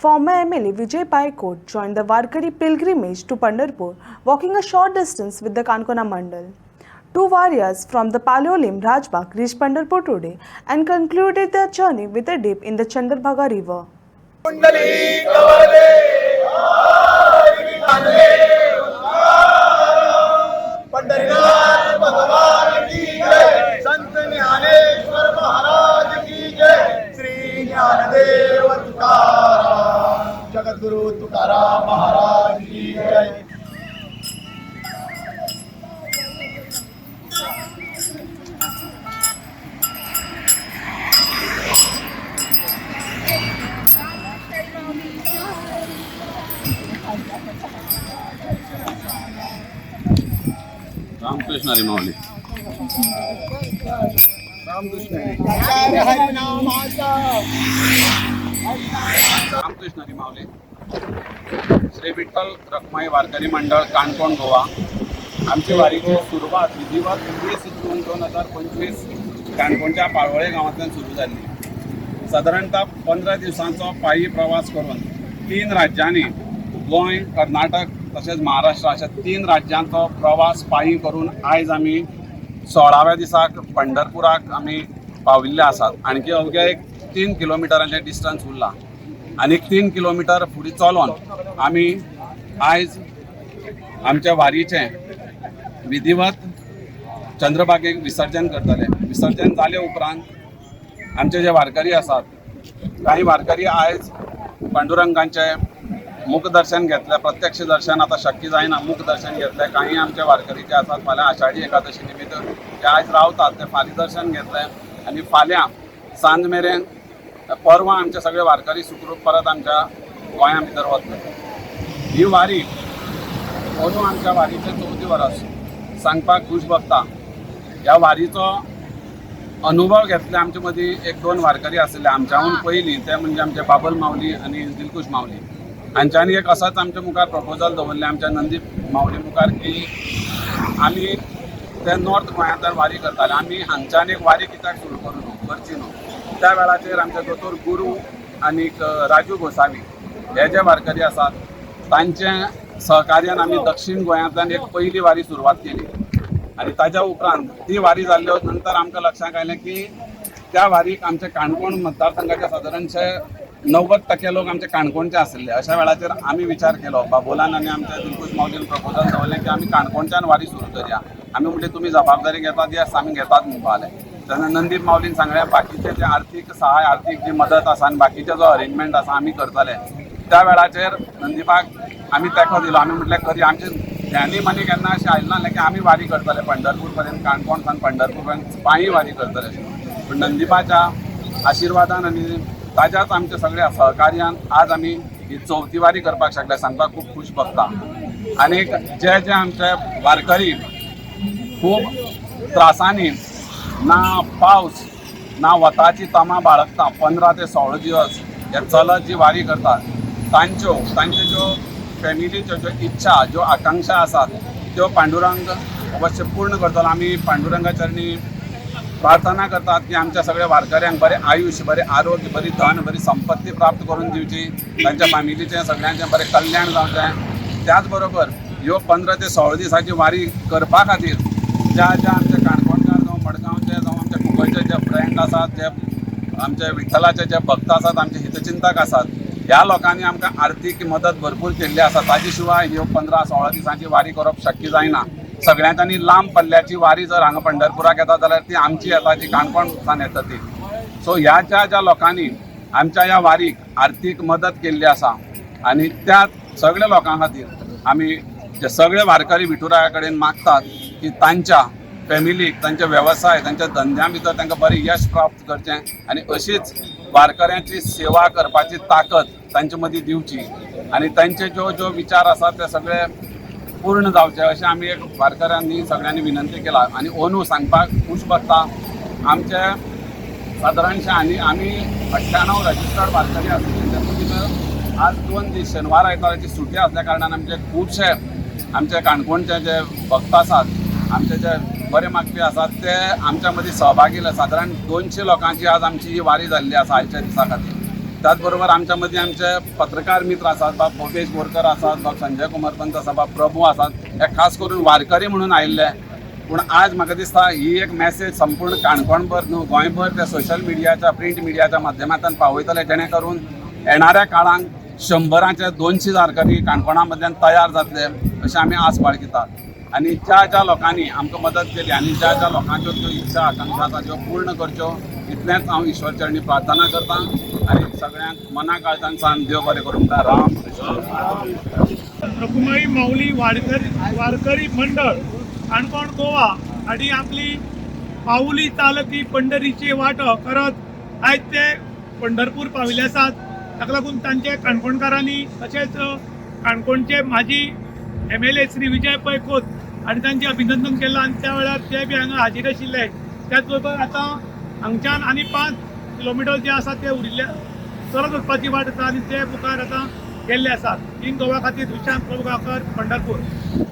Former MLA Vijay Paikot joined the Warkari pilgrimage to Pandharpur, walking a short distance with the Kankona Mandal. Two warriors from the Paleolim Rajbagh reached Pandharpur today and concluded their journey with a dip in the Chandrabhaga river. जगद्गुरु तुकाराम महाराज की जय। रामकृष्ण हरी माऊली। रामकृष्ण हरी माऊली। श्री विठ्ठल रखमाई वारकरी मंडळ काणकोण गोवा आमची वारीची सुरुवात विधिवत 20 जून 2025 काणकोणच्या पाळवळे गावांतल्यान सुरू जाल्ली। साधारणतः 15 दिवसांचो पायी प्रवास करून 3 राज्यांनी गोंय, कर्नाटक तसेच महाराष्ट्र अशा 3 राज्यांचो प्रवास पायी करून आयज आमी 16व्या दिसाक पंढरपुराक आमी पाविल्ले आसात। आणखी अवघ्या एक 3 किलोमिटरांचे डिस्टन्स उरला आणि 3 किलोमिटर फुडें चलोन आमी आयज आमच्या वारीचे विधिवत चंद्रभागेक विसर्जन करतले। विसर्जन जाले उपरांत आमचे जे वारकरी आसात काही वारकरी आयज पांडुरंगांचे मुखदर्शन घेतले। प्रत्यक्ष दर्शन आता शक्य जायना, मुखदर्शन घेतले। काही आमचे वारकरी जे आसात फाल्यां आषाढी एकादशी निमित्त ते आयज रावतात, ते फाल्यां दर्शन घेतले आणि फाल्यां सांज मेरेन परवां आमचे सगळे वारकरी सुखरूप परत आमच्या गोंया भितर वतले। ही वारी अंदू आमच्या वारीचे 4थी वर्स सांगपाक खूश भोगता। ह्या वारीचो अनुभव घेतले आमचे मदीं 1-2 वारकरी आशिल्ले आमच्याहून पयलीं, ते म्हणजे आमचे बाबल माऊली आणि दिलकुश माऊली। हांच्यांनी एक असोच आमच्या मुखार प्रपोजल दवरले आमच्या नंदी माऊली मुखार की आमी ते नॉर्थ गोंयांतल्यान वारी करताले, आमी हांगच्यान एक वारी कित्याक सुरू करची न्हू। त्या वेळाचेर आमचे दोतोर गुरू आणि राजू गोसावी हे जे वारकरी आसात तांचे सहकार्यान आमी दक्षिण गोंयांतल्यान एक पयली वारी सुरवात केली आणि ताच्या उपरांत ती वारी जाल्ल्या नंतर आमकां लक्षांत आयलें की त्या वारीक आमचे काणकोण मतदारसंघाचे सादारणशे 90% लोक आमचे काणकोणचे आशिल्ले। अशा वेळाचेर आमी विचार केलो, बाबोलान आनी आमच्या दिलकुश माऊलीन प्रपोजल दवरलें की आमी काणकोणच्यान वारी सुरू करुया। आमी म्हणले तुमी जबाबदारी घेतात? येस आमी घेतात म्हणपाले। तेन्ना नंदीप माऊलीन सांगलें बाकीचे जे आर्थीक सहाय, आर्थीक जी मदत आसा आनी बाकीचे जो अरेंजमेंट आसा आमी करतले। त्या वेळाचेर नंदीपाक आमी तेंको दिलो। आमी म्हटलें खरी आमचे ध्यानी मनी केन्ना अशें आयलें नासलें की आमी वारी करतले पंढरपूर पर्यंत, काणकोण सावन पंढरपूर पर्यंत पायी वारी करतले अशें। पूण नंदीपाच्या आशिर्वादान आनी ताच्याच आमच्या सगळ्या सहकार्यान आज आमी ही 4थी वारी करपाक शकले। सांगपाक खूब खूश भोगता। आनी जे जे आमचे वारकरी खूब त्रासांनी ना पावस ना वताची तमा बाळगता 15 ते 16 दिवस हे चलत जी वारी करतात तांचे ज्यो फॅमिलीच्यो ज्यो इच्छा, ज्यो आकांक्षा आसात त्यो पांडुरंग अवश्य पूर्ण करतलो। आमी पांडुरंगा चरणी प्रार्थना करतात की आमच्या सगळ्या वारकऱ्यांक बरें आयुष्य, बरें आरोग्य, बरी धन, बरी संपत्ती प्राप्त करून दिवची, तांच्या फॅमिलीचें सगळ्यांचें बरें कल्याण जावचें। त्याच बरोबर ह्यो 15 ते 16 दिसांची वारी करपा खातीर ज्या आमचे काणकोणकार जावं मडगांवचे जावं आमच्या मुंबयचे जे फ्रेंड आसात, जे आमचे विठ्ठलाचे जे भक्त आसात, आमचे हितचिंतक आसात, ह्या लोकांनी आमकां आर्थीक मदत भरपूर केल्ली आसा। ताजे शिवाय ह्यो 15-16 दिसांची वारी करप शक्य जायना। सगळ्यांनी लांब पल्ल्याची वारी जर हांगा पंढरपुराक येता जाल्यार ती आमची येता, जी काणकोण येता ती। सो ह्या ज्या लोकांनी आमच्या ह्या वारीक आर्थीक मदत केल्ली आसा आनी त्या सगळ्या लोकां खातीर आमी जे सगळे वारकरी विठुराया कडेन मागतात की तांच्या फॅमिलीक, तांचे वेवसाय, तांच्या धंद्या भितर तांकां बरें यश प्राप्त करचें आनी अशीच वारकऱ्यांची सेवा करपाची ताकद तांचे मदीं दिवची आनी तांचे ज्यो विचार आसात ते सगळे पूर्ण जावचे अशें आमी एक वारकऱ्यांनी सगळ्यांनी विनंती केला। आनी अंदू सांगपाक खूश भोगता आमचे सादारणशे आमी 98 रजिस्टर्ड वारकरी आशिल्ले, तातूंत भितर आज 2 दीस शेनवार आयताराची सुटी आसल्या कारणान आमचे खुबशे आमचे काणकोणचे जे भक्त आसात, आमचे जे बरे मागपी आसात ते आमच्या मदीं सहभागी सादारण 200 लोकांची आज आमची ही वारी जाल्ली आसा आयच्या दिसा खातीर। त्याच बरोबर आमच्या मदीं आमचे पत्रकार मित्र आसात, बाब भोपेश बोरकर आसात, बाब संजय कुमार पंत आसा, बाब प्रभू आसात, हे खास करून वारकरी म्हणून आयिल्ले. पूण आज म्हाका दिसता ही एक मॅसेज संपूर्ण काणकोणभर न्हू गोंयभर त्या सोशल मिडियाच्या प्रिंट मिडियाच्या माध्यमांतल्यान पावयतले, जेणे करून येणाऱ्या काळांत 100चे 200 वारकरी काणकोणा मदल्यान तयार जातले अशें आमी आस बाळगितात. आनी ज्या लोकांनी आमकां मदत केली आनी ज्या लोकांच्यो त्यो इच्छा आकांक्षा आसा त्यो पूर्ण करच्यो इतलेंच हांव ईश्वर चरणी प्रार्थना करतां आनी सगळ्यांक मना काळजांसान देव बरें करूं. राम रखुमाई माऊली वारकरी मंडळ काणकोण गोवा हाणी आपली पावली चालकी पंढरीची वाटो करत आयज ते पंढरपूर पाविल्ले आसात. ताका लागून तांचे काणकोणकारांनी तशेंच काणकोणचे माजी MLA श्री विजय पै खोत हांणी तांचे अभिनंदन केलें आनी त्या वेळार ते बी हांगा हाजीर आशिल्ले. त्याच बरोबर आतां हांगच्यान आनी 5 किलोमिटर जे आसा ते उरिल्ले चलत वचपाची वाट आसा आनी ते मुखार आतां गेल्ले आसात. इन गोवा खातीर विशांत प्रभुगांवकर, पंढरपूर.